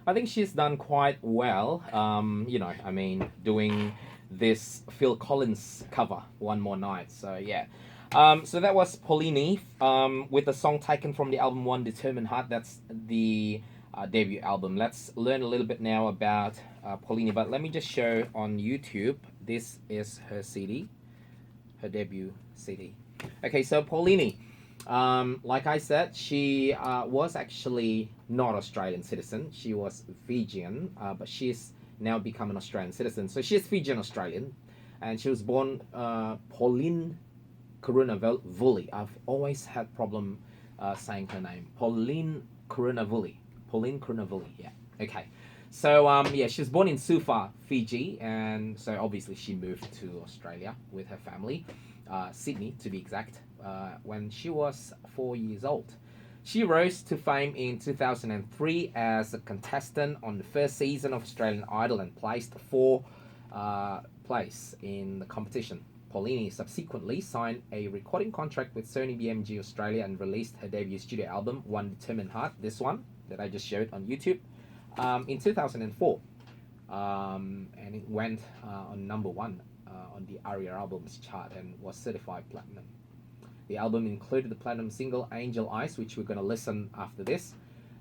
I think she's done quite well. I mean, doing this Phil Collins cover, One More Night. So yeah. So that was Paulini with the song taken from the album One Determined Heart. That's the debut album. Let's learn a little bit now about Paulini, but let me just show on YouTube. This is her CD, her debut CD. Okay, so Paulini, like I said, she was actually not Australian citizen. She was Fijian, but she's now become an Australian citizen. So she's Fijian Australian, and she was born Pauline Kurunavuli. I've always had problem saying her name. Pauline Kurunavuli. Pauline Kurunavuli. Yeah. Okay. So yeah, she was born in Suva, Fiji, and so obviously she moved to Australia with her family, Sydney to be exact, when she was 4 years old. She rose to fame in 2003 as a contestant on the first season of Australian Idol and placed fourth place in the competition. Paulini subsequently signed a recording contract with Sony BMG Australia and released her debut studio album, One Determined Heart, this one that I just showed on YouTube, in 2004. And it went on number one on the ARIA Albums chart and was certified platinum. The album included the platinum single Angel Eyes, which we're going to listen after this.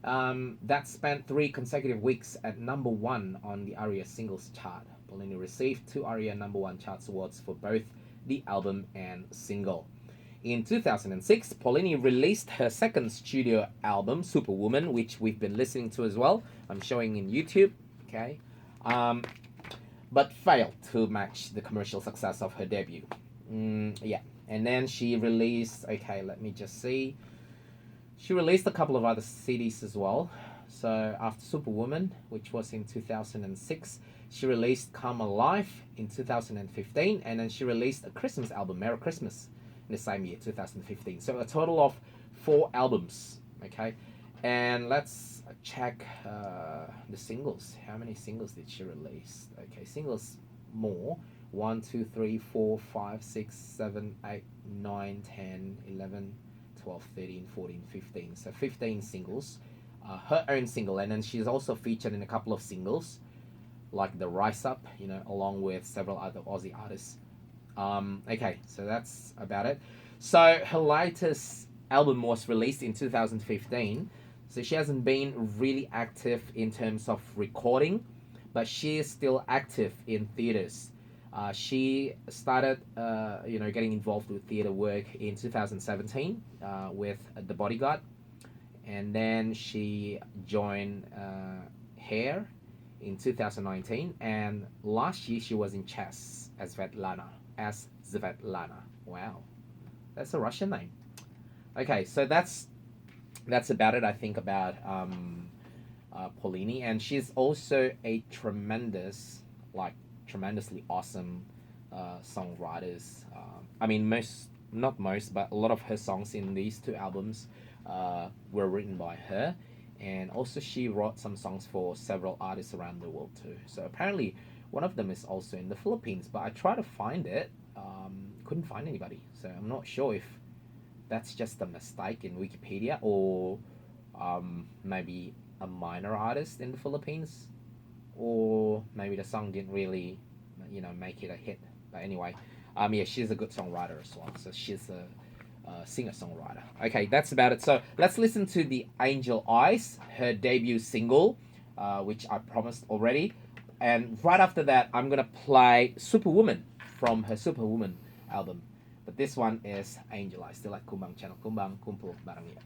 That spent 3 consecutive weeks at number one on the ARIA singles chart. Paulini received 2 ARIA number one charts awards for both the album and single. In 2006, Paulini released her second studio album, Superwoman, which we've been listening to as well. I'm showing in YouTube, okay? But failed to match the commercial success of her debut. Yeah, and then she released, okay, let me just see. She released a couple of other CDs as well. So after Superwoman, which was in 2006, she released Come Alive in 2015, and then she released a Christmas album, Merry Christmas, in the same year, 2015. So a total of 4 albums, okay? And let's check the singles. How many singles did she release? Okay, singles more. 1, 2, 3, 4, 5, 6, 7, 8, 9, 10, 11, 12, 13, 14, 15. So 15 singles. Her own single, and then she's also featured in a couple of singles, like the Rise Up, along with several other Aussie artists. Okay, so that's about it. So her latest album was released in 2015. So she hasn't been really active in terms of recording, but she is still active in theaters. She started, getting involved with theater work in 2017 with The Bodyguard, and then she joined Hair in 2019, and last year she was in Chess as Svetlana. Wow, that's a Russian name. Okay, so that's about it, I think, about Paulini, and she's also a tremendously awesome songwriter. Not most, but a lot of her songs in these 2 albums were written by her, and also she wrote some songs for several artists around the world too. So apparently one of them is also in the Philippines, but I tried to find it, couldn't find anybody. So I'm not sure if that's just a mistake in Wikipedia, or maybe a minor artist in the Philippines, or maybe the song didn't really make it a hit. But anyway, yeah, she's a good songwriter as well. So she's a singer-songwriter. Okay, that's about it. So let's listen to the Angel Eyes, her debut single, which I promised already. And right after that, I'm gonna play Superwoman from her Superwoman album. But this one is Angel Eyes. Still like Kumbang channel. Kumbang, kumpul bareng ya.